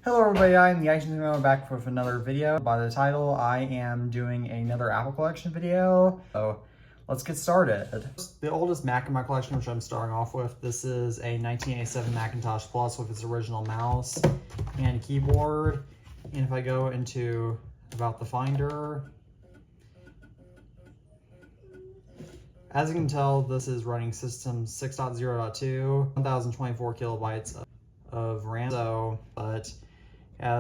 Hello everybody, I'm the Ice Cream back with another video. By the title, I am doing another Apple collection video. So let's get started. The oldest Mac in my collection, which I'm starting off with, this is a 1987 Macintosh Plus with its original mouse and keyboard. And if I go into about the Finder, as you can tell, this is running system 6.0.2, 1024 kilobytes of RAM. But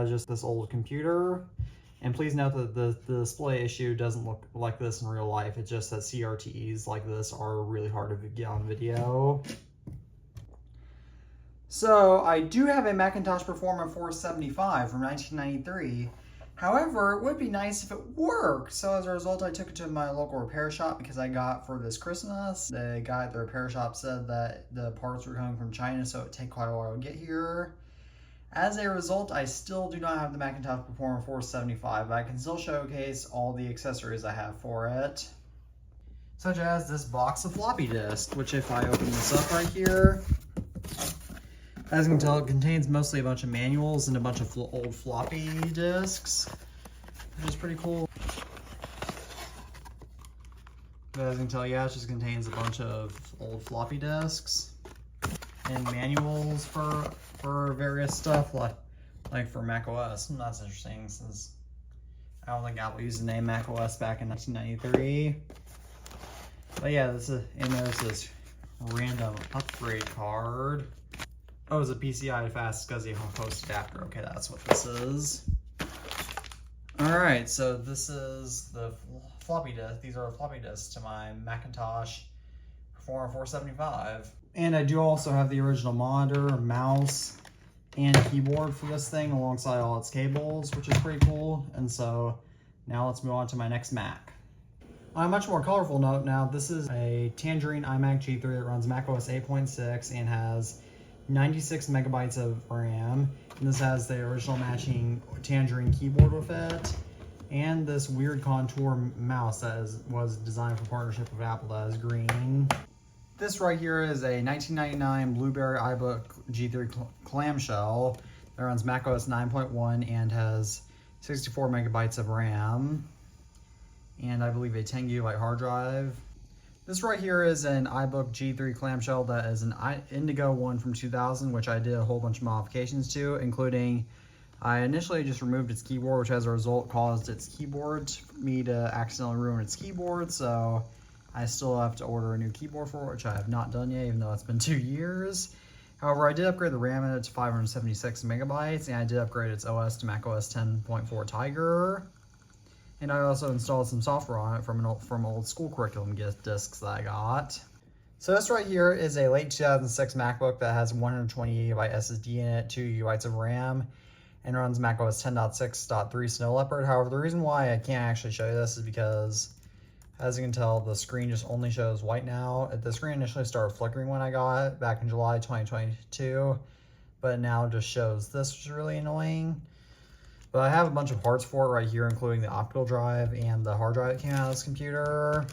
just this old computer. And please note that the display issue doesn't look like this in real life. It's just that CRTs like this are really hard to get on video. So I do have a Macintosh Performa 475 from 1993. However, it would be nice if it worked. So as a result, I took it to my local repair shop because I got for this Christmas. The guy at the repair shop said that the parts were coming from China, so it would take quite a while to get here. As a result, I still do not have the Macintosh Performa 475, but I can still showcase all the accessories I have for it. Such as this box of floppy disk, which if I open this up right here, as you can tell, it contains mostly a bunch of manuals and a bunch of old floppy disks, which is pretty cool. But as you can tell, yeah, it just contains a bunch of old floppy disks and manuals for various stuff, like for Mac OS. And that's interesting since I don't think Apple used the name Mac OS back in 1993. But yeah, and there's this random upgrade card. Oh, it's a PCI fast SCSI host adapter. Okay, that's what this is. Alright, so this is the floppy disk. These are floppy disks to my Macintosh Performa 475. And I do also have the original monitor, mouse, and keyboard for this thing alongside all its cables, which is pretty cool. And so now let's move on to my next Mac. On a much more colorful note now, this is a Tangerine iMac G3 that runs macOS 8.6 and has 96 megabytes of RAM. And this has the original matching Tangerine keyboard with it. And this weird contour mouse that was designed for partnership with Apple that is green. This right here is a 1999 Blueberry iBook G3 clamshell that runs macOS 9.1 and has 64 megabytes of RAM and I believe a 10 gigabyte hard drive. This right here is an iBook G3 clamshell that is an Indigo one from 2000, which I did a whole bunch of modifications to, including I initially just removed its keyboard, which as a result caused its keyboard me to accidentally ruin its keyboard, so I still have to order a new keyboard for it, which I have not done yet, even though it's been 2 years. However, I did upgrade the RAM in it to 576 megabytes, and I did upgrade its OS to macOS 10.4 Tiger. And I also installed some software on it from old school curriculum discs that I got. So this right here is a late 2006 MacBook that has 120 gigabyte SSD in it, 2 gigabytes of RAM, and runs macOS 10.6.3 Snow Leopard. However, the reason why I can't actually show you this is because, as you can tell, the screen just only shows white now. The screen initially started flickering when I got it back in July 2022, but now just shows this, which is really annoying. But I have a bunch of parts for it right here, including the optical drive and the hard drive that came out of this computer.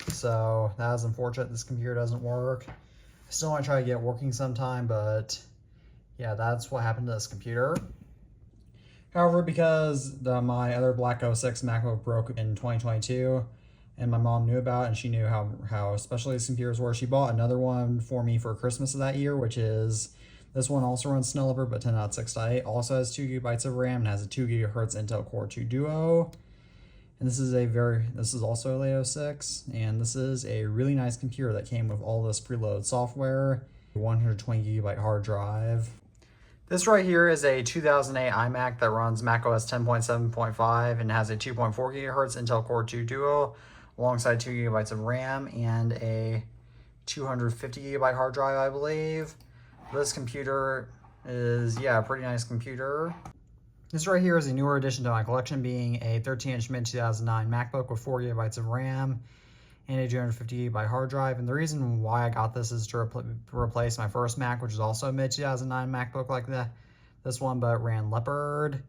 So that is unfortunate this computer doesn't work. I still want to try to get it working sometime, but yeah, that's what happened to this computer. However, because my other Black 06 MacBook broke in 2022, and my mom knew about it, and she knew how special these computers were, she bought another one for me for Christmas of that year, which is, this one also runs Snow Leopard, but 10.6.8, also has 2 gigabytes of RAM, and has a 2 gigahertz Intel Core 2 Duo. And this is also a late 06, and this is a really nice computer that came with all this preloaded software, 120 gigabyte hard drive. This right here is a 2008 iMac that runs macOS 10.7.5 and has a 2.4 gigahertz Intel Core 2 Duo alongside 2 gigabytes of RAM and a 250 gigabyte hard drive, I believe. This computer is, yeah, a pretty nice computer. This right here is a newer addition to my collection, being a 13-inch mid-2009 MacBook with 4 gigabytes of RAM and a 250 gigabyte hard drive. And the reason why I got this is to replace my first Mac, which is also a mid-2009 MacBook like this one, but ran Leopard.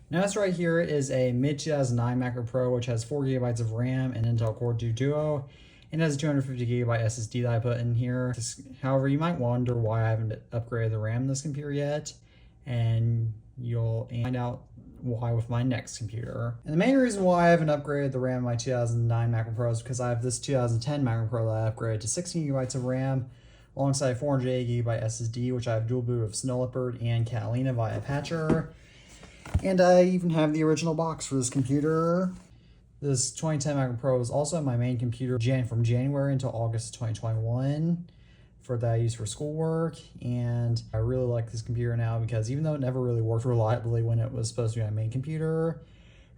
Now this right here is a mid-2009 MacBook Pro, which has 4 gigabytes of RAM and Intel Core 2 Duo, and has a 250 gigabyte SSD that I put in here. However, you might wonder why I haven't upgraded the RAM in this computer yet, and and find out why with my next computer. And the main reason why I haven't upgraded the RAM of my 2009 MacBook Pro is because I have this 2010 MacBook Pro that I upgraded to 16 gigabytes of RAM alongside 480 GB SSD, which I have dual boot of Snow Leopard and Catalina via Patcher. And I even have the original box for this computer. This 2010 MacBook Pro is also my main computer from January until August 2021 that I use for schoolwork. And I really like this computer now because even though it never really worked reliably when it was supposed to be my main computer,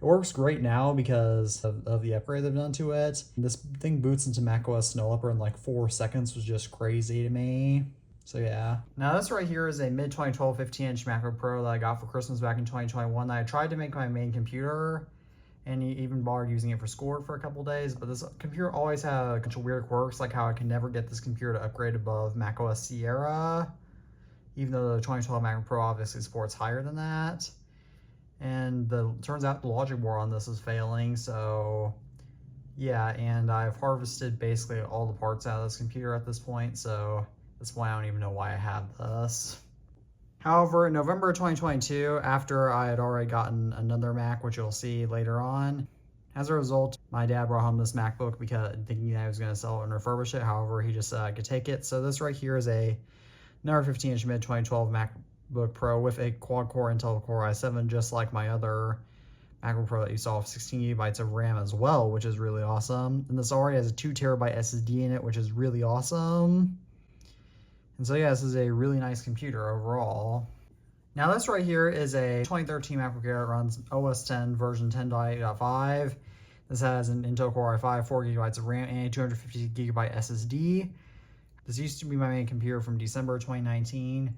it works great now because of the upgrade they've done to it. This thing boots into macOS Snow Leopard in like 4 seconds, was just crazy to me. So yeah. Now this right here is a mid 2012 15-inch MacBook Pro that I got for Christmas back in 2021 that I tried to make my main computer, and even bothered using it for schoolwork for a couple days. But this computer always had a bunch of weird quirks, like how I can never get this computer to upgrade above macOS Sierra, even though the 2012 MacBook Pro obviously supports higher than that. And turns out the logic board on this is failing, so yeah, and I've harvested basically all the parts out of this computer at this point, so that's why I don't even know why I have this. However, in November 2022, after I had already gotten another Mac, which you'll see later on, as a result, my dad brought home this MacBook because thinking that I was going to sell it and refurbish it. However, he just said I could take it. So this right here is another 15-inch mid 2012 MacBook Pro with a quad-core Intel Core i7, just like my other MacBook Pro that you saw with 16 gigabytes of RAM as well, which is really awesome. And this already has a 2 terabyte SSD in it, which is really awesome. And so yeah, this is a really nice computer overall. Now this right here is a 2013 MacBook Air. It runs OS 10 version 10.8.5. This has an Intel Core i5, 4 gigabytes of RAM, and a 250 gigabyte SSD. This used to be my main computer from December 2019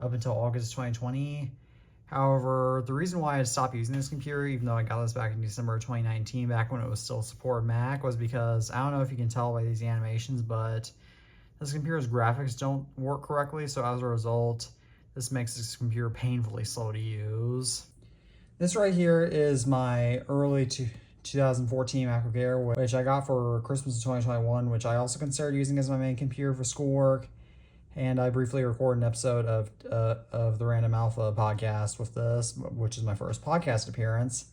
up until August 2020. However, the reason why I stopped using this computer, even though I got this back in December 2019, back when it was still supported Mac, was because I don't know if you can tell by these animations, but this computer's graphics don't work correctly, so as a result, this makes this computer painfully slow to use. This right here is my early 2014 MacBook Air, which I got for Christmas of 2021, which I also considered using as my main computer for schoolwork. And I briefly recorded an episode of the Random Alpha podcast with this, which is my first podcast appearance.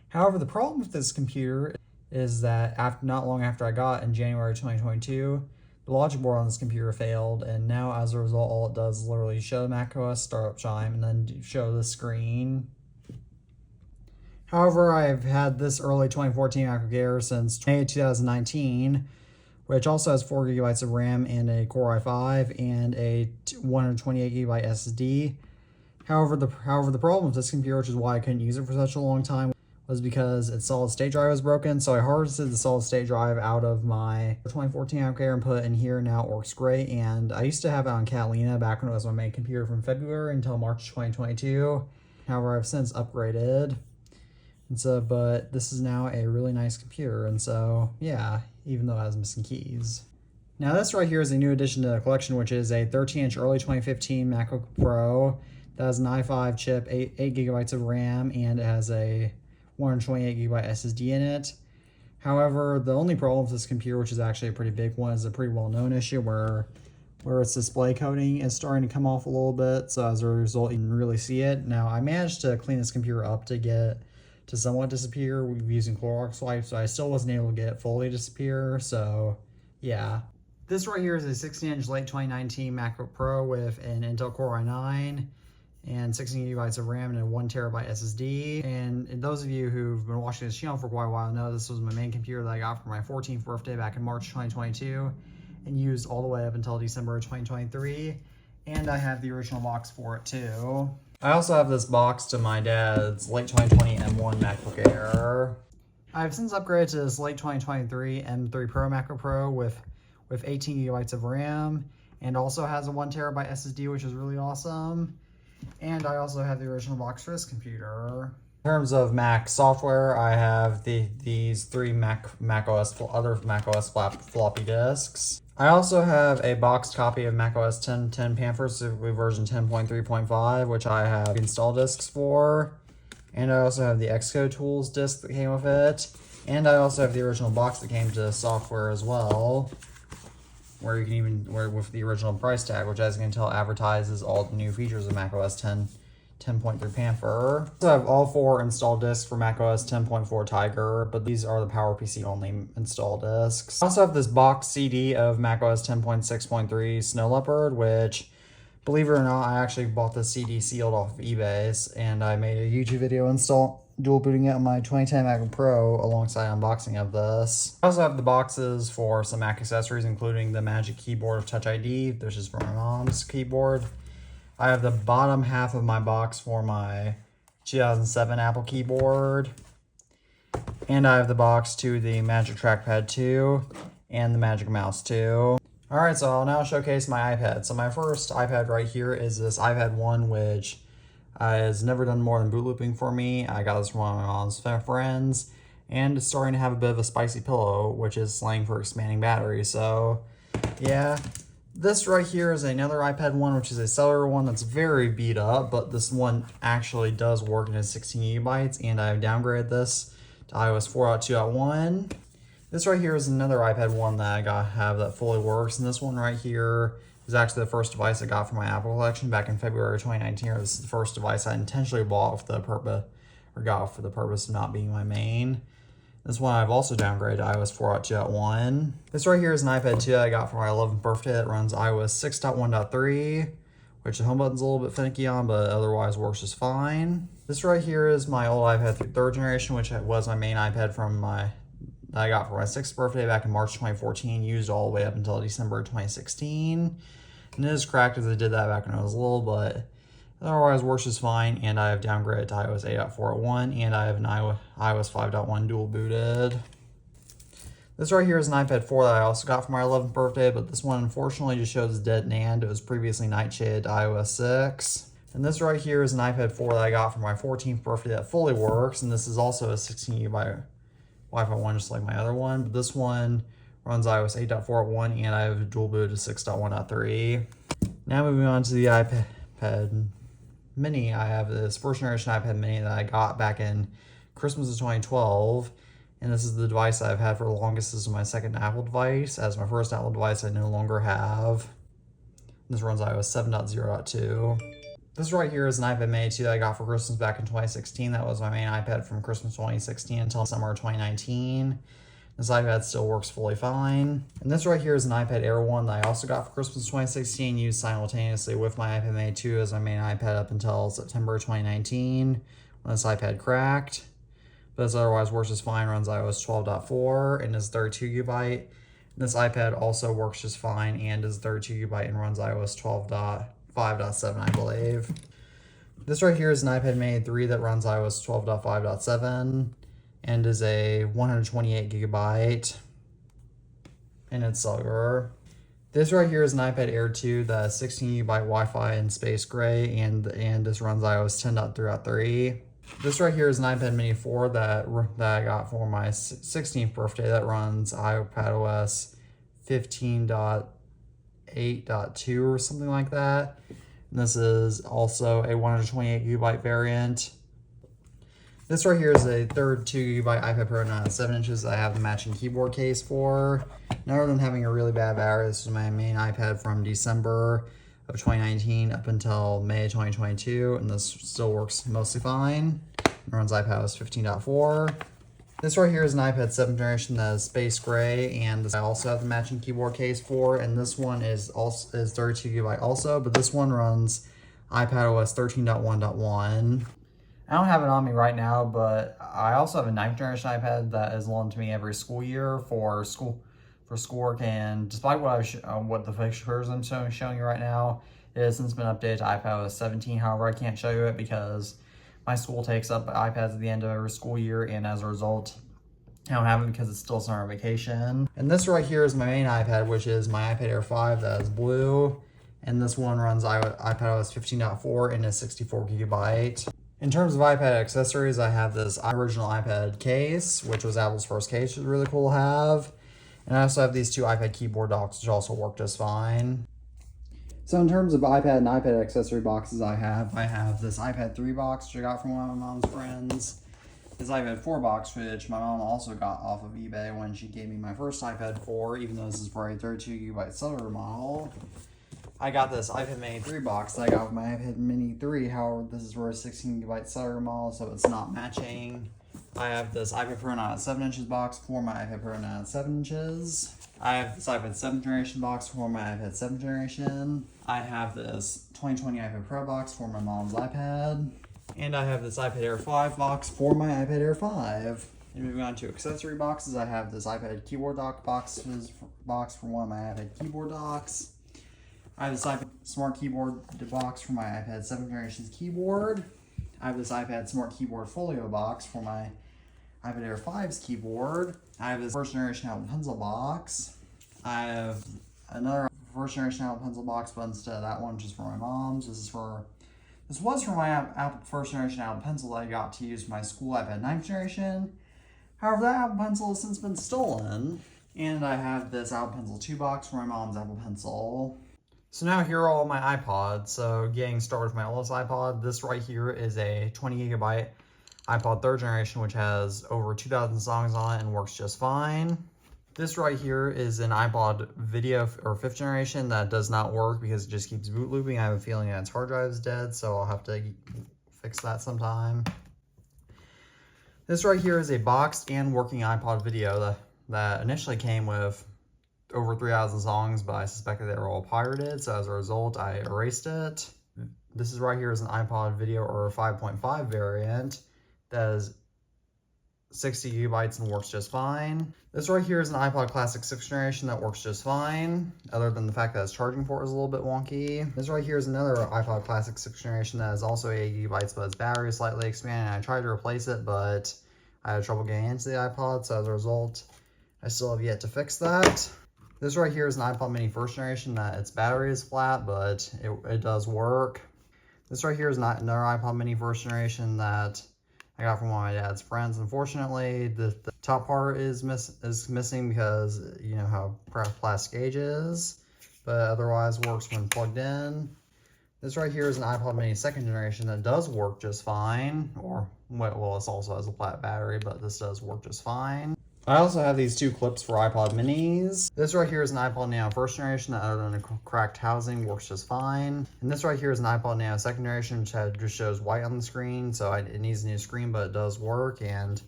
However, the problem with this computer is that not long after I got it in January 2022, the logic board on this computer failed, and now as a result, all it does is literally show the macOS startup chime and then show the screen. However, I've had this early 2014 MacBook Air since May 2019, which also has 4 gigabytes of RAM and a Core i5 and a 128 gigabyte SSD. However, the problem with this computer, which is why I couldn't use it for such a long time, was because its solid state drive was broken. So I harvested the solid state drive out of my 2014 MacBook Air and put it in here. Now it works great. And I used to have it on Catalina back when it was my main computer from February until March 2022. However, I've since upgraded. And so, but this is now a really nice computer. And so, yeah, even though it has missing keys. Now this right here is a new addition to the collection, which is a 13-inch early 2015 MacBook Pro that has an i5 chip, 8 gigabytes of RAM, and it has a 128 gigabyte SSD in it. However, the only problem with this computer, which is actually a pretty big one, is a pretty well-known issue where its display coating is starting to come off a little bit. So as a result, you can really see it. Now, I managed to clean this computer up to get it to somewhat disappear using Clorox wipes, so I still wasn't able to get it fully disappear. So yeah. This right here is a 16-inch late 2019 MacBook Pro with an Intel Core i9 and 16 gigabytes of RAM and a 1 terabyte SSD. And those of you who've been watching this channel for quite a while know this was my main computer that I got for my 14th birthday back in March 2022 and used all the way up until December 2023. And I have the original box for it too. I also have this box to my dad's late 2020 M1 MacBook Air. I've since upgraded to this late 2023 M3 Pro MacBook Pro with 18 gigabytes of RAM and also has a 1 terabyte SSD, which is really awesome. And I also have the original box for this computer. In terms of Mac software, I have these 3 other macOS floppy disks. I also have a boxed copy of macOS 10 Panther, specifically version 10.3.5, which I have install disks for. And I also have the Xcode Tools disk that came with it. And I also have the original box that came to the software as well, where you can with the original price tag, which as you can tell advertises all the new features of macOS 10 10.3 Panther. So I have all 4 installed discs for macOS 10.4 Tiger, but these are the PowerPC only install discs. I also have this box CD of macOS 10.6.3 Snow Leopard, which, believe it or not, I actually bought the CD sealed off of eBay, and I made a YouTube video dual booting it on my 2010 MacBook Pro alongside unboxing of this. I also have the boxes for some Mac accessories, including the Magic Keyboard of Touch ID. This is for my mom's keyboard. I have the bottom half of my box for my 2007 Apple keyboard. And I have the box to the Magic Trackpad 2 and the Magic Mouse 2. Alright, so I'll now showcase my iPad. So my first iPad right here is this iPad 1, which has never done more than boot looping for me. I got this from one of my mom's friends. And it's starting to have a bit of a spicy pillow, which is slang for expanding battery. So, yeah. This right here is another iPad 1, which is a cellular one that's very beat up, but this one actually does work and is 16 gigabytes, and I've downgraded this to iOS 4.2.1. This right here is another iPad 1 that I have that fully works, and this one right here is actually the first device I got from my Apple collection back in February 2019. This is the first device I intentionally bought for the purpose of not being my main. This one I've also downgraded to iOS 4.2.1. This right here is an iPad 2 I got for my 11th birthday that runs iOS 6.1.3, which the home button's a little bit finicky on, but otherwise works just fine. This right here is my old iPad 3rd generation, which was my main iPad that I got for my 6th birthday back in March 2014, used all the way up until December 2016. And it is cracked as I did that back when I was little, but otherwise works just fine, and I have downgraded to iOS 8.4.1, and I have an iOS 5.1 dual booted. This right here is an iPad 4 that I also got for my 11th birthday, but this one unfortunately just shows dead NAND. It was previously nightshaded to iOS 6. And this right here is an iPad 4 that I got for my 14th birthday that fully works, and this is also a 16 GB Wi-Fi one just like my other one, but this one runs iOS 8.4.1, and I have dual booted to 6.1.3. Now moving on to the iPad Mini. I have this first generation iPad Mini that I got back in Christmas of 2012, and this is the device I've had for the longest. This is my second Apple device, as my first Apple device I no longer have. This runs iOS 7.0.2. This right here is an iPad Mini 2 that I got for Christmas back in 2016. That was my main iPad from Christmas 2016 until summer 2019. This iPad still works fully fine. And this right here is an iPad Air 1 that I also got for Christmas 2016, used simultaneously with my iPad Mini 2 as my main iPad up until September 2019, when this iPad cracked. But this otherwise works just fine, runs iOS 12.4 and is 32 GB. And this iPad also works just fine and is 32 GB and runs iOS 12.5.7, I believe. This right here is an iPad Mini 3 that runs iOS 12.5.7. and is a 128 gigabyte, and it's cellular. This right here is an iPad Air 2 that has 16 gigabyte Wi-Fi in space gray, and this runs iOS 10.3.3. This right here is an iPad Mini 4 that I got for my 16th birthday that runs iPadOS 15.8.2 or something like that. And this is also a 128 gigabyte variant. This right here is a third 2 GB iPad Pro 9.7 inches that I have the matching keyboard case for. And other than having a really bad battery, this is my main iPad from December of 2019 up until May 2022, and this still works mostly fine. It runs iPadOS 15.4. This right here is an iPad 7th generation that is space gray, and I also have the matching keyboard case for, and this one is 32 GB also, but this one runs iPadOS 13.1.1. I don't have it on me right now, but I also have a 9th generation iPad that is loaned to me every school year for schoolwork, and despite what the pictures I'm showing you right now, it has since been updated to iPadOS 17. However, I can't show you it because my school takes up iPads at the end of every school year, and as a result, I don't have it because it's still summer vacation. And this right here is my main iPad, which is my iPad Air 5 that is blue, and this one runs iPadOS 15.4 and is 64 gigabyte. In terms of iPad accessories, I have this original iPad case, which was Apple's first case, which is really cool to have. And I also have these two iPad keyboard docks, which also work just fine. So in terms of iPad and iPad accessory boxes I have this iPad 3 box, which I got from one of my mom's friends. This iPad 4 box, which my mom also got off of eBay when she gave me my first iPad 4, even though this is for a 32 GB cellular model. I got this iPad Mini 3 box that I got with my iPad Mini 3. However, this is for a 16GB cellular model, so it's not matching. I have this iPad Pro 9 at 7 inches box for my iPad Pro 9 at 7 inches. I have this iPad 7th generation box for my iPad 7th generation. I have this 2020 iPad Pro box for my mom's iPad. And I have this iPad Air 5 box for my iPad Air 5. And moving on to accessory boxes, I have this iPad keyboard dock box for one of my iPad keyboard docks. I have this iPad Smart Keyboard box for my iPad 7th generation's keyboard. I have this iPad Smart Keyboard Folio box for my iPad Air 5's keyboard. I have this first generation Apple Pencil box. I have another first generation Apple Pencil box, but instead of that one, just for my mom's. This was for my Apple first generation Apple Pencil that I got to use for my school iPad 9th generation. However, that Apple Pencil has since been stolen. And I have this Apple Pencil 2 box for my mom's Apple Pencil. So now here are all my iPods. So getting started with my oldest iPod, this right here is a 20GB iPod 3rd generation, which has over 2,000 songs on it and works just fine. This right here is an iPod video or 5th generation that does not work because it just keeps boot looping. I have a feeling that its hard drive is dead, so I'll have to fix that sometime. This right here is a boxed and working iPod video that initially came with over 3,000 songs, but I suspected they were all pirated, so as a result, I erased it. This is right here is an iPod video or 5.5 variant that is 60 GB and works just fine. This right here is an iPod Classic 6th generation that works just fine, other than the fact that its charging port is a little bit wonky. This right here is another iPod Classic 6th generation that is also 80 GB, but its battery is slightly expanded. I tried to replace it, but I had trouble getting into the iPod, so as a result, I still have yet to fix that. This right here is an iPod Mini 1st generation that its battery is flat, but it does work. This right here is not another iPod Mini 1st generation that I got from one of my dad's friends. Unfortunately, the top part is missing because you know how plastic age is, but otherwise works when plugged in. This right here is an iPod Mini 2nd generation that does work just fine, or well, it also has a flat battery, but this does work just fine. I also have these two clips for iPod Minis. This right here is an iPod Nano 1st generation that, other than a cracked housing, works just fine. And this right here is an iPod Nano 2nd generation, which just shows white on the screen, so it needs a new screen, but it does work. And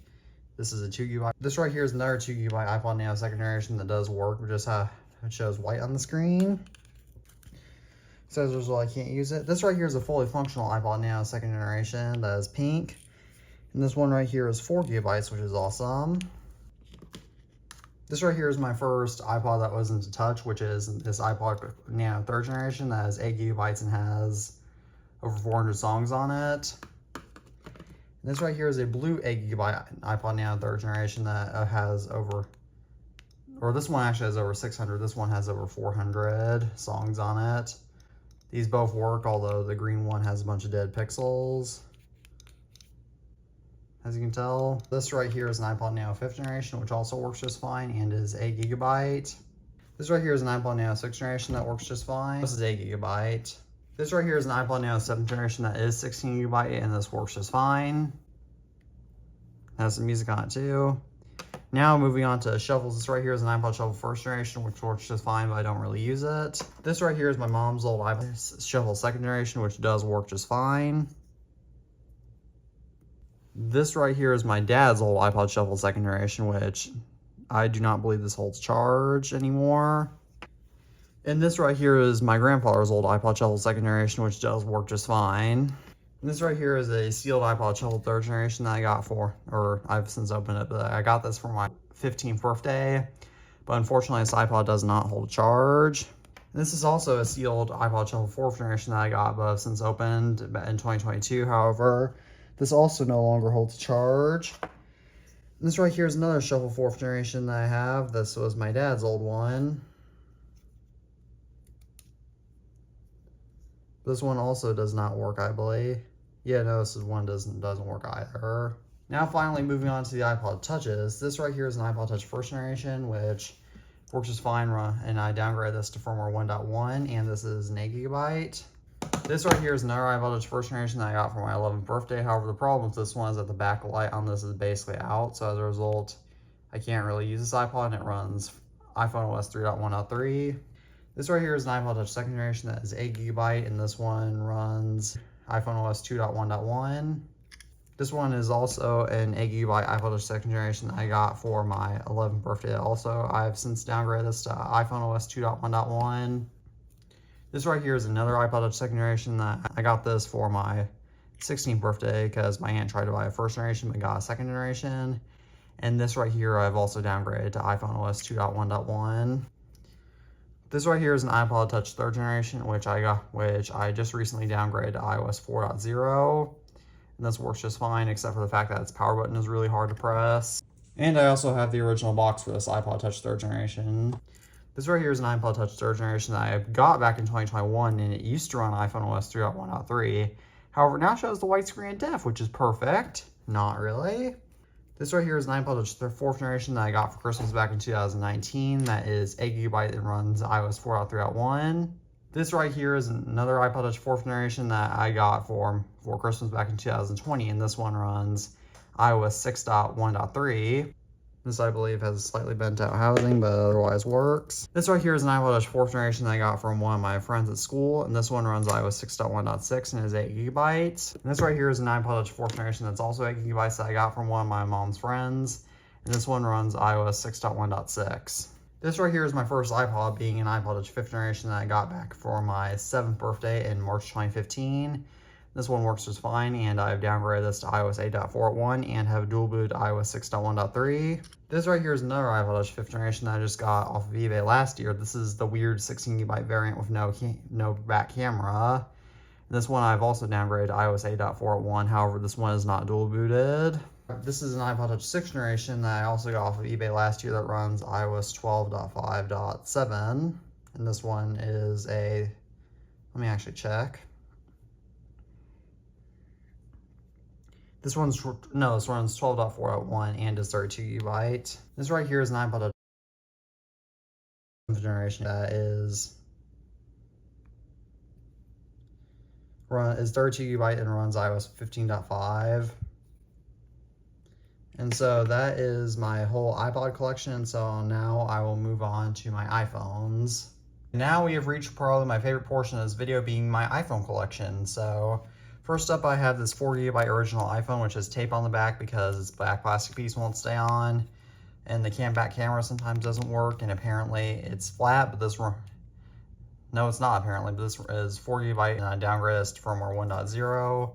this is a 2GB. This right here is another 2GB iPod Nano 2nd generation that does work, but just it shows white on the screen. So as a result, I can't use it. This right here is a fully functional iPod Nano 2nd generation that is pink. And this one right here is 4GB, which is awesome. This right here is my first iPod that wasn't a touch, which is this iPod Nano 3rd generation that has 8GB and has over 400 songs on it. And this right here is a blue 8GB iPod Nano 3rd generation that has this one actually has over 600. This one has over 400 songs on it. These both work, although the green one has a bunch of dead pixels, as you can tell. This right here is an iPod Nano 5th generation, which also works just fine and is 8GB. This right here is an iPod Nano 6th generation that works just fine. This is 8GB. This right here is an iPod Nano 7th generation that is 16GB, and this works just fine. It has some music on it too. Now moving on to shuffles. This right here is an iPod Shuffle 1st generation, which works just fine, but I don't really use it. This right here is my mom's old iPod Shuffle 2nd generation, which does work just fine. This right here is my dad's old iPod Shuffle 2nd generation, which I do not believe this holds charge anymore. And this right here is my grandfather's old iPod Shuffle 2nd generation, which does work just fine. And this right here is a sealed iPod Shuffle 3rd generation that I got I've since opened it, but I got this for my 15th birthday. But unfortunately, this iPod does not hold charge. And this is also a sealed iPod Shuffle 4th generation that I got, but I've since opened in 2022. However, this also no longer holds charge. And this right here is another Shuffle 4th generation that I have. This was my dad's old one. This one also does not work, I believe. Yeah, no, this is one doesn't work either. Now finally moving on to the iPod Touches. This right here is an iPod Touch 1st generation, which works just fine, and I downgraded this to firmware 1.1, and this is an 8GB. This right here is another iPod Touch 1st generation that I got for my 11th birthday. However, the problem with this one is that the backlight on this is basically out, so as a result, I can't really use this iPod, and it runs iPhone OS 3.1.3. This right here is an iPod Touch 2nd generation that is 8 GB, and this one runs iPhone OS 2.1.1. This one is also an 8 GB iPod Touch 2nd generation that I got for my 11th birthday. Also, I've since downgraded this to iPhone OS 2.1.1. This right here is another iPod Touch 2nd generation that I got this for my 16th birthday because my aunt tried to buy a 1st generation but got a 2nd generation. And this right here I've also downgraded to iPhone OS 2.1.1. This right here is an iPod Touch 3rd generation, which I just recently downgraded to iOS 4.0. And this works just fine, except for the fact that its power button is really hard to press. And I also have the original box for this iPod Touch 3rd generation. This right here is an iPod Touch 3rd generation that I got back in 2021, and it used to run iPhone OS 3.1.3. However, now it shows the widescreen and def, which is perfect. Not really. This right here is an iPod Touch 4th generation that I got for Christmas back in 2019. That is 8 GB and runs iOS 4.3.1. This right here is another iPod Touch 4th generation that I got for Christmas back in 2020, and this one runs iOS 6.1.3. This, I believe, has slightly bent out housing, but otherwise works. This right here is an iPod Touch 4th generation that I got from one of my friends at school, and this one runs iOS 6.1.6 and is 8 GB. And this right here is an iPod Touch 4th generation that's also 8 GB that I got from one of my mom's friends, and this one runs iOS 6.1.6. This right here is my first iPod, being an iPod Touch 5th generation that I got back for my 7th birthday in March 2015. This one works just fine, and I've downgraded this to iOS 8.4.1 and have dual booted iOS 6.1.3. This right here is another iPod Touch 5th generation that I just got off of eBay last year. This is the weird 16 GB variant with no back camera. This one I've also downgraded to iOS 8.4.1, however this one is not dual booted. This is an iPod Touch 6th generation that I also got off of eBay last year that runs iOS 12.5.7. And this one is let me actually check. This runs 12.4.1 and is 32 GB. This right here is an iPod Touch 7th generation that is 32 GB and runs iOS 15.5. And so that is my whole iPod collection. So now I will move on to my iPhones. Now we have reached probably my favorite portion of this video, being my iPhone collection. So first up, I have this 4 GB original iPhone, which has tape on the back because its black plastic piece won't stay on. And the back camera sometimes doesn't work, and apparently it's flat, but no, it's not apparently, but this is 4 GB, and I downgraded this to firmware 1.0.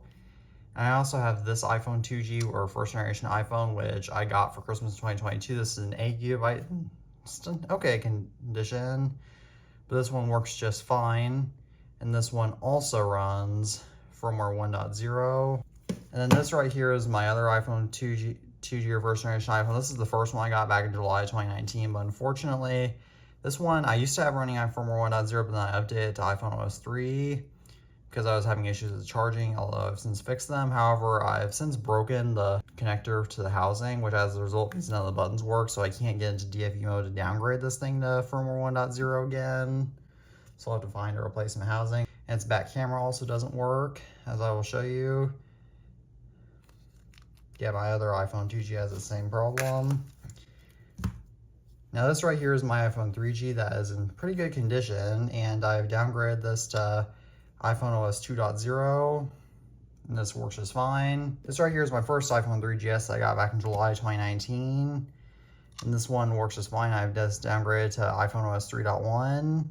And I also have this iPhone 2G, or 1st generation iPhone, which I got for Christmas 2022. This is an 8 GB, it's in okay condition, but this one works just fine. And this one also runs firmware 1.0. And then this right here is my other iPhone 2G or 1st generation iPhone. This is the first one I got back in July 2019, but unfortunately, this one I used to have running on firmware 1.0, but then I updated it to iPhone OS 3 because I was having issues with charging, although I've since fixed them. However, I've since broken the connector to the housing, which as a result means none of the buttons work, so I can't get into DFU mode to downgrade this thing to firmware 1.0 again. So I'll have to find a replacement housing. And its back camera also doesn't work, as I will show you. Yeah, my other iPhone 2G has the same problem. Now this right here is my iPhone 3G that is in pretty good condition, and I've downgraded this to iPhone OS 2.0, and this works just fine. This right here is my first iPhone 3GS that I got back in July 2019, and this one works just fine. I've just downgraded to iPhone OS 3.1.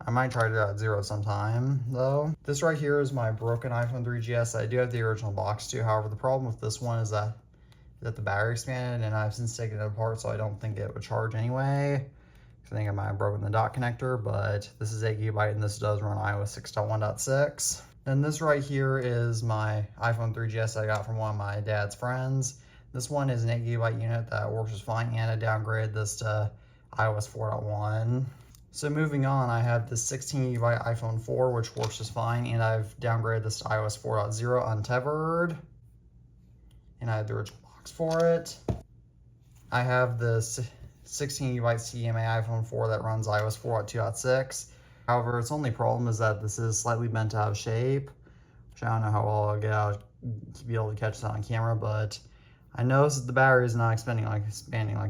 I might try 2.0 sometime, though. This right here is my broken iPhone 3GS. I do have the original box too. However, the problem with this one is that the battery expanded, and I've since taken it apart, so I don't think it would charge anyway. I think I might have broken the dot connector, but this is 8 GB, and this does run iOS 6.1.6. Then this right here is my iPhone 3GS I got from one of my dad's friends. This one is an 8 GB unit that works just fine, and I downgraded this to iOS 4.1. So moving on, I have this 16 GB iPhone 4, which works just fine, and I've downgraded this to iOS 4.0 untethered. And I have the original box for it. I have this 16 GB CDMA iPhone 4 that runs iOS 4.2.6. However, its only problem is that this is slightly bent out of shape, which I don't know how well I'll be able to catch that on camera, but I noticed that the battery is not expanding like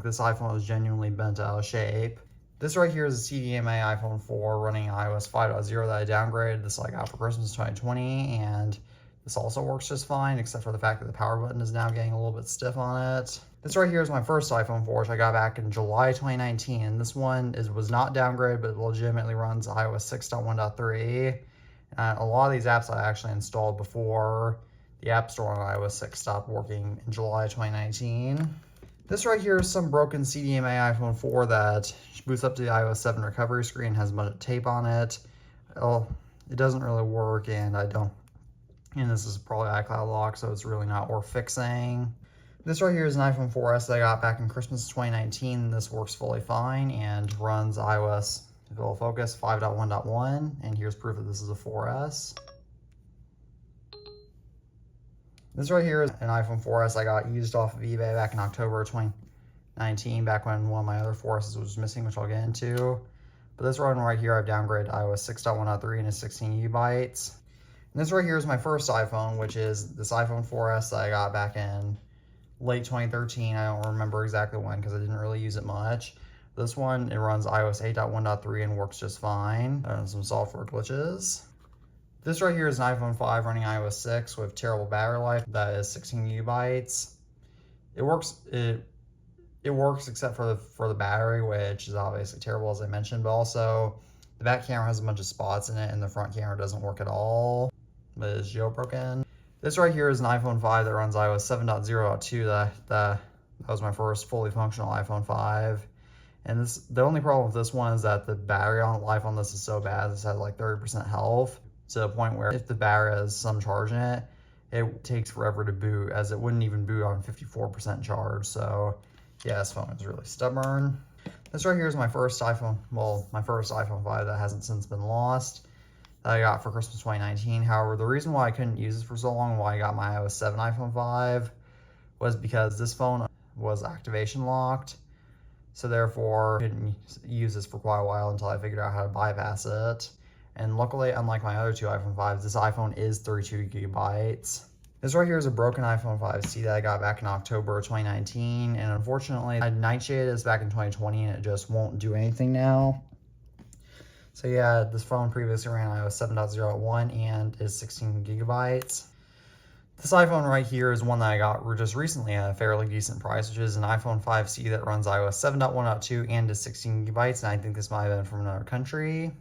this iPhone is genuinely bent out of shape. This right here is a CDMA iPhone 4 running iOS 5.0 that I downgraded. This I got for Christmas 2020, and this also works just fine, except for the fact that the power button is now getting a little bit stiff on it. This right here is my first iPhone 4, which I got back in July 2019. This one was not downgraded, but legitimately runs iOS 6.1.3. A lot of these apps I actually installed before the App Store on iOS 6 stopped working in July 2019. This right here is some broken CDMA iPhone 4 that boots up to the iOS 7 recovery screen, has a bunch of tape on it. Well, it doesn't really work, and this is probably iCloud lock, so it's really not worth fixing. This right here is an iPhone 4S that I got back in Christmas 2019. This works fully fine and runs iOS, if it'll focus, 5.1.1, and here's proof that this is a 4S. This right here is an iPhone 4S I got used off of eBay back in October 2019, back when one of my other 4Ss was missing, which I'll get into. But this one right here, I've downgraded to iOS 6.1.3 and it's 16 gigabytes. And this right here is my first iPhone, which is this iPhone 4S that I got back in late 2013. I don't remember exactly when because I didn't really use it much. This one, it runs iOS 8.1.3 and works just fine. Some software glitches. This right here is an iPhone 5 running iOS 6 with terrible battery life. That is 16 gigabytes. It works except for the battery, which is obviously terrible as I mentioned, but also the back camera has a bunch of spots in it and the front camera doesn't work at all, but it's jailbroken. This right here is an iPhone 5 that runs iOS 7.0.2. That was my first fully functional iPhone 5. And the only problem with this one is that the battery life on this is so bad. This has like 30% health, to the point where if the battery has some charge in it, it takes forever to boot, as it wouldn't even boot on 54% charge. So yeah, this phone is really stubborn. This right here is my first iPhone, my first iPhone 5 that hasn't since been lost, that I got for Christmas 2019. However, the reason why I couldn't use this for so long, why I got my iOS 7 iPhone 5, was because this phone was activation locked. So therefore, I couldn't use this for quite a while until I figured out how to bypass it. And luckily, unlike my other two iPhone 5s, this iPhone is 32 gigabytes. This right here is a broken iPhone 5C that I got back in October 2019. And unfortunately, I nightshaded this back in 2020 and it just won't do anything now. So yeah, this phone previously ran iOS 7.0.1 and is 16 gigabytes. This iPhone right here is one that I got just recently at a fairly decent price, which is an iPhone 5C that runs iOS 7.1.2 and is 16 gigabytes. And I think this might have been from another country.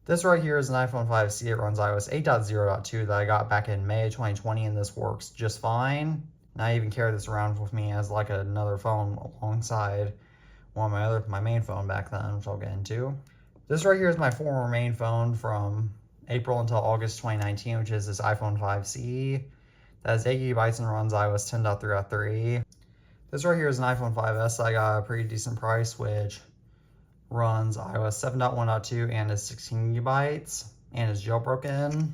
This right here is an iPhone 5C. It runs iOS 8.0.2 that I got back in May 2020, and this works just fine. And I even carry this around with me as like another phone alongside one of my main phone back then, which I'll get into. This right here is my former main phone from April until August 2019, which is this iPhone 5C. That has 8 gigabytes and runs iOS 10.3.3. This right here is an iPhone 5S that I got at a pretty decent price, which runs iOS 7.1.2 and is 16 gigabytes and is jailbroken.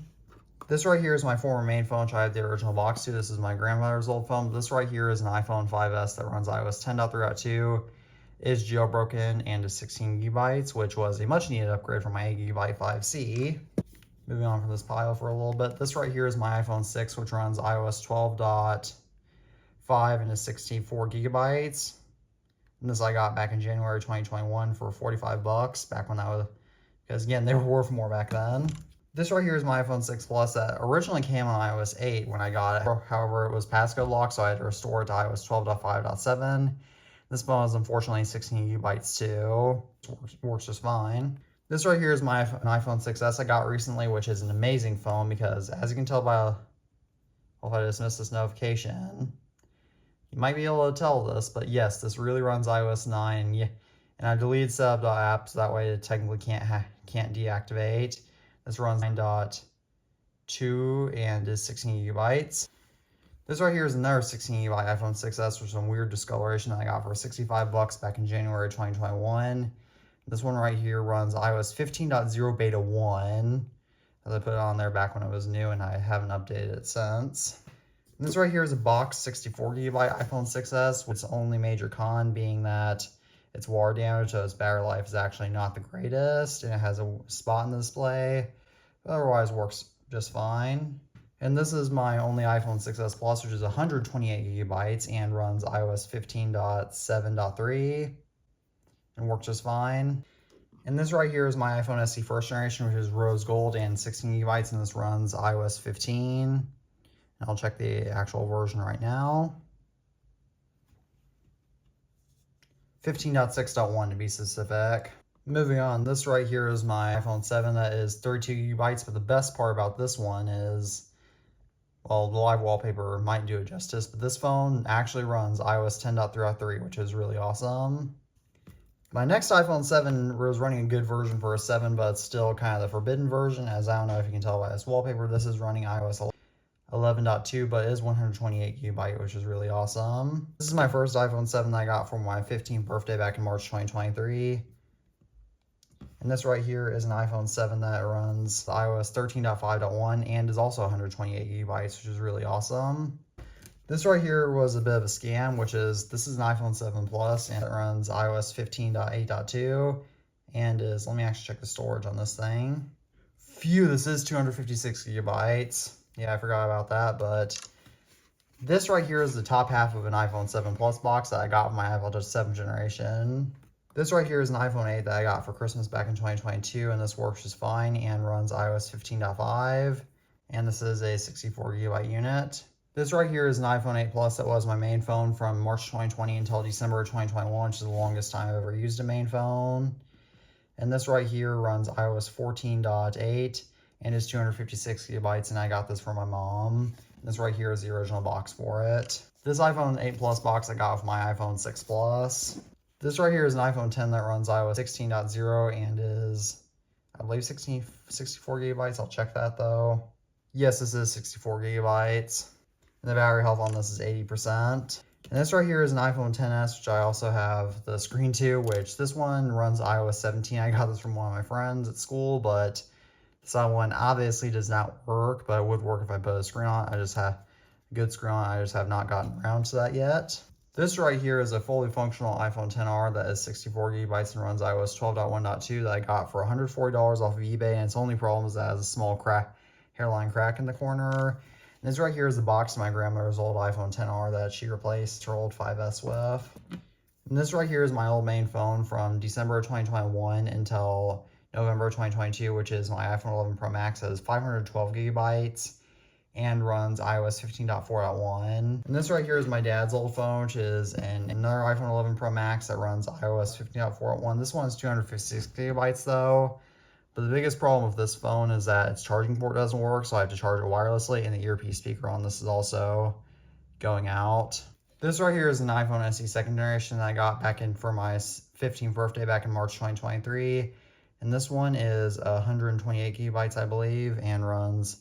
This right here is my former main phone, which I have the original box to. This is my grandmother's old phone. This right here is an iPhone 5S that runs iOS 10.3.2, is jailbroken, and is 16 gigabytes, which was a much needed upgrade from my 8 gigabyte 5C. Moving on from this pile for a little bit. This right here is my iPhone 6, which runs iOS 12.5 and is 64 gigabytes. And this I got back in January 2021 for 45 bucks, back when that was, because again, they were worth more back then. This right here is my iPhone 6 Plus that originally came on iOS 8 when I got it. However, it was passcode locked, so I had to restore it to iOS 12.5.7. This phone is unfortunately 16 gigabytes too. It works just fine. This right here is an iPhone 6S I got recently, which is an amazing phone because, as you can tell by, if I dismiss this notification, you might be able to tell this, but yes, this really runs iOS 9. Yeah, and I deleted setup.app, so that way it technically can't deactivate. This runs 9.2 and is 16 gigabytes. This right here is another 16 gigabyte iPhone 6S with some weird discoloration that I got for 65 bucks back in January 2021. This one right here runs iOS 15.0 beta 1, as I put it on there back when it was new, and I haven't updated it since. And this right here is a box 64 gigabyte iPhone 6S, with its only major con being that it's water damage, so its battery life is actually not the greatest, and it has a spot in the display, but otherwise works just fine. And this is my only iPhone 6S Plus, which is 128 gigabytes and runs iOS 15.7.3 and works just fine. And this right here is my iPhone SE first generation, which is rose gold and 16 gigabytes, and this runs iOS 15. And I'll check the actual version right now. 15.6.1 to be specific. Moving on, this right here is my iPhone 7 that is 32 gigabytes, but the best part about this one is, well, the live wallpaper might do it justice, but this phone actually runs iOS 10.3.3, which is really awesome. My next iPhone 7 was running a good version for a 7, but it's still kind of the forbidden version, as I don't know if you can tell by this wallpaper. This is running iOS 11.2, but it is 128 gigabyte, which is really awesome. This is my first iPhone 7 that I got for my 15th birthday back in March 2023. And this right here is an iPhone 7 that runs iOS 13.5.1 and is also 128 gigabytes, which is really awesome. This right here was a bit of a scam, this is an iPhone 7 Plus, and it runs iOS 15.8.2 and is, let me actually check the storage on this thing. Phew, this is 256 gigabytes. Yeah, I forgot about that, but this right here is the top half of an iPhone 7 Plus box that I got with my iPod 7th generation. This right here is an iPhone 8 that I got for Christmas back in 2022, and this works just fine and runs iOS 15.5, and this is a 64 gigabyte unit. This right here is an iPhone 8 Plus that was my main phone from March 2020 until December 2021, which is the longest time I've ever used a main phone. And this right here runs iOS 14.8 and is 256 gigabytes, and I got this from my mom. This right here is the original box for it. This iPhone 8 Plus box I got with my iPhone 6 Plus. This right here is an iPhone 10 that runs iOS 16.0 and is, I believe, 64 gigabytes. I'll check that though. Yes, this is 64 gigabytes. And the battery health on this is 80%. And this right here is an iPhone 10s, which I also have the screen to, which this one runs iOS 17. I got this from one of my friends at school, but this other one obviously does not work, but it would work if I put a screen on it. I just have a good screen on it. I just have not gotten around to that yet. This right here is a fully functional iPhone XR that is 64 gigabytes and runs iOS 12.1.2 that I got for $140 off of eBay, and its only problem is that it has a small hairline crack in the corner. And this right here is the box of my grandmother's old iPhone XR that she replaced her old 5S with. And this right here is my old main phone from December 2021 until November 2022, which is my iPhone 11 Pro Max that is 512 gigabytes. And runs iOS 15.4.1. And this right here is my dad's old phone, which is another iPhone 11 Pro Max that runs iOS 15.4.1. This one is 256 gigabytes though. But the biggest problem with this phone is that its charging port doesn't work, so I have to charge it wirelessly, and the earpiece speaker on this is also going out. This right here is an iPhone SE second generation that I got back in for my 15th birthday back in March 2023. And this one is 128 gigabytes, I believe, and runs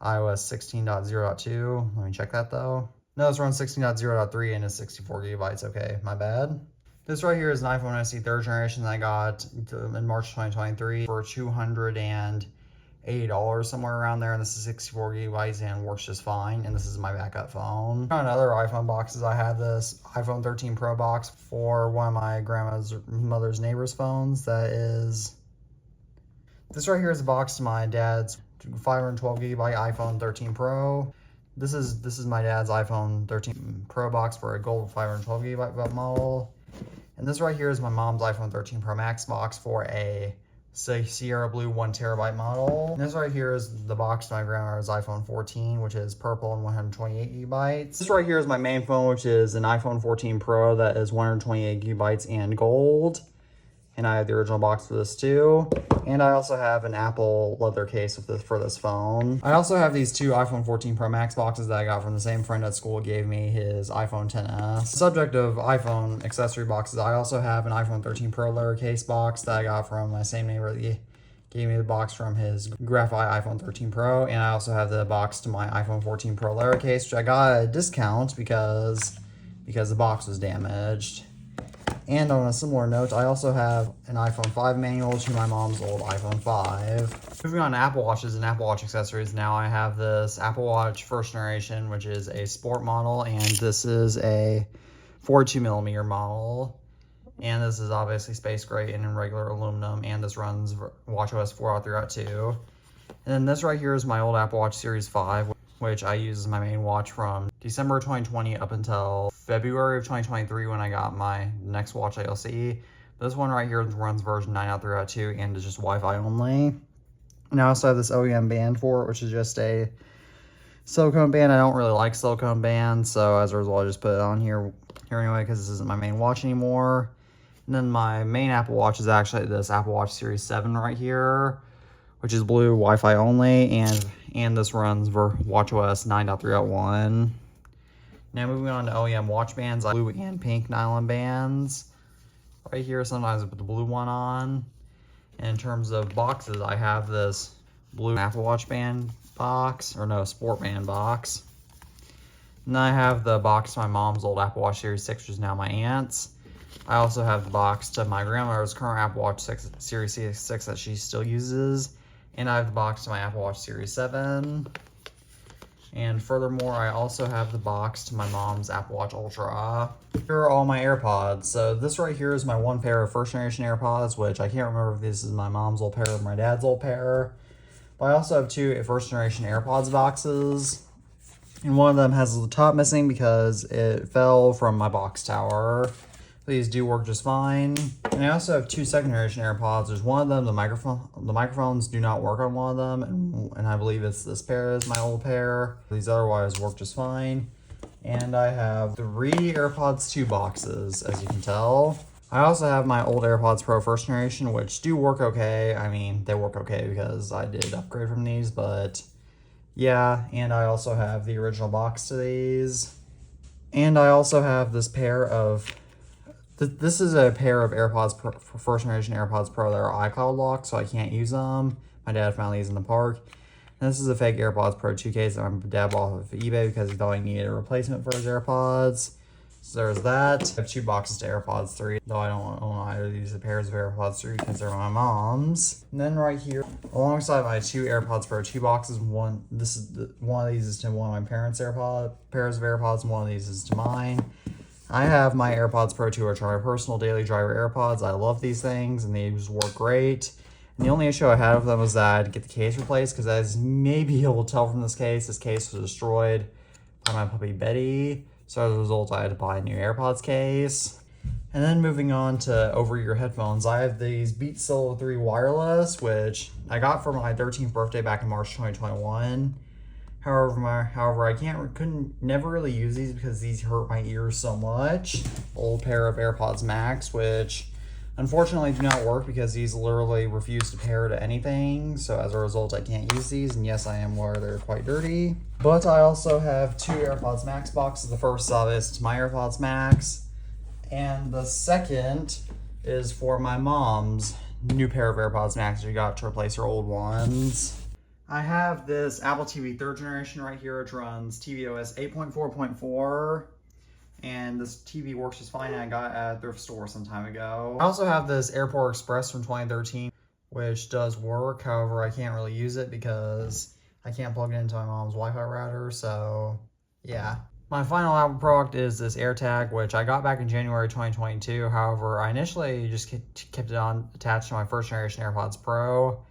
iOS 16.0.2. Let me check that though. No, this runs 16.0.3 and is 64 gigabytes. Okay, my bad. This right here is an iPhone SE third generation that I got in March 2023 for $280, somewhere around there. And this is 64 gigabytes and works just fine. And this is my backup phone. On other iPhone boxes, I have this iPhone 13 Pro box for one of my grandma's mother's neighbor's phones. This right here is a box to my dad's 512 gigabyte iPhone 13 Pro. This is my dad's iPhone 13 Pro box for a gold 512 gigabyte model. And this right here is my mom's iPhone 13 Pro Max box for a Sierra Blue 1 terabyte model. And this right here is the box to my grandma's iPhone 14, which is purple and 128 gigabytes. This right here is my main phone, which is an iPhone 14 Pro that is 128 gigabytes and gold. And I have the original box for this too. And I also have an Apple leather case for this phone. I also have these two iPhone 14 Pro Max boxes that I got from the same friend at school who gave me his iPhone XS. Subject of iPhone accessory boxes, I also have an iPhone 13 Pro leather case box that I got from my same neighbor that gave me the box from his graphite iPhone 13 Pro. And I also have the box to my iPhone 14 Pro leather case, which I got at a discount because the box was damaged. And on a similar note, I also have an iPhone 5 manual to my mom's old iPhone 5. Moving on to Apple Watches and Apple Watch accessories, now I have this Apple Watch first generation, which is a sport model, and this is a 42mm model. And this is obviously space gray and in regular aluminum, and this runs watchOS 4.3.2. And then this right here is my old Apple Watch Series 5, which I use as my main watch from December 2020 up until February of 2023 when I got my next watch that you'll see. This one right here runs version 9.3.2 and is just Wi-Fi only. And I also have this OEM band for it, which is just a silicone band. I don't really like silicone bands, so as a result, I just put it on here anyway because this isn't my main watch anymore. And then my main Apple Watch is actually this Apple Watch Series 7 right here, which is blue, Wi-Fi only, and this runs watchOS 9.3.1. Now moving on to OEM watch bands, I have blue and pink nylon bands. Right here, sometimes I put the blue one on. And in terms of boxes, I have this blue Apple Watch band box, or no, sport band box. And then I have the box to my mom's old Apple Watch Series 6, which is now my aunt's. I also have the box to my grandmother's current Apple Watch 6, Series 6 that she still uses. And I have the box to my Apple Watch Series 7. And furthermore, I also have the box to my mom's Apple Watch Ultra. Here are all my AirPods. So this right here is my one pair of first generation AirPods, which I can't remember if this is my mom's old pair or my dad's old pair. But I also have two first generation AirPods boxes. And one of them has the top missing because it fell from my box tower. These do work just fine. And I also have two second generation AirPods. There's one of them, the microphones do not work on one of them, and I believe it's this pair is my old pair. These otherwise work just fine. And I have 3 AirPods 2 boxes, as you can tell. I also have my old AirPods Pro first generation, which do work okay. I mean, they work okay because I did upgrade from these, but yeah. And I also have the original box to these. And I also have this pair of This is a pair of AirPods Pro, first generation AirPods Pro that are iCloud locked, so I can't use them. My dad found these in the park. And this is a fake AirPods Pro 2 case that my dad bought off of eBay because he thought he needed a replacement for his AirPods. So there's that. I have 2 boxes to AirPods 3, though I don't own either of these pairs of AirPods 3 because they're my mom's. And then right here, alongside my 2 AirPods Pro 2 boxes, one of these is to one of my parents' pairs of AirPods, and one of these is to mine. I have my AirPods Pro 2, which are my personal daily driver AirPods. I love these things, and they just work great. And the only issue I had with them was that I had to get the case replaced, because as maybe you'll tell from this case was destroyed by my puppy Betty. So as a result, I had to buy a new AirPods case. And then moving on to over-ear headphones, I have these Beats Solo 3 wireless, which I got for my 13th birthday back in March 2021. However, I never really use these because these hurt my ears so much. Old pair of AirPods Max, which unfortunately do not work because these literally refuse to pair to anything. So as a result, I can't use these. And yes, I am aware they're quite dirty. But I also have 2 AirPods Max boxes. The first of is my AirPods Max, and the second is for my mom's new pair of AirPods Max she got to replace her old ones. I have this Apple TV 3rd generation right here, which runs tvOS 8.4.4, and this TV works just fine. I got it at a thrift store some time ago. I also have this Airport Express from 2013, which does work. However, I can't really use it because I can't plug it into my mom's Wi-Fi router, so yeah. My final Apple product is this AirTag, which I got back in January 2022. However, I initially just kept it attached to my first generation AirPods Pro.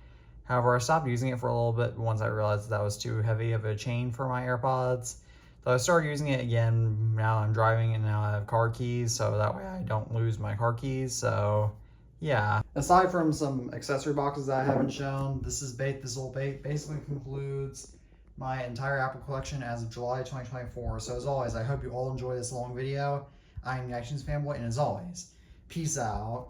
However, I stopped using it for a little bit once I realized that was too heavy of a chain for my AirPods. So I started using it again now I'm driving, and now I have car keys, so that way I don't lose my car keys. So yeah. Aside from some accessory boxes that I haven't shown, this basically concludes my entire Apple collection as of July 2024. So as always, I hope you all enjoy this long video. I'm the iTunes Fanboy, and as always, peace out.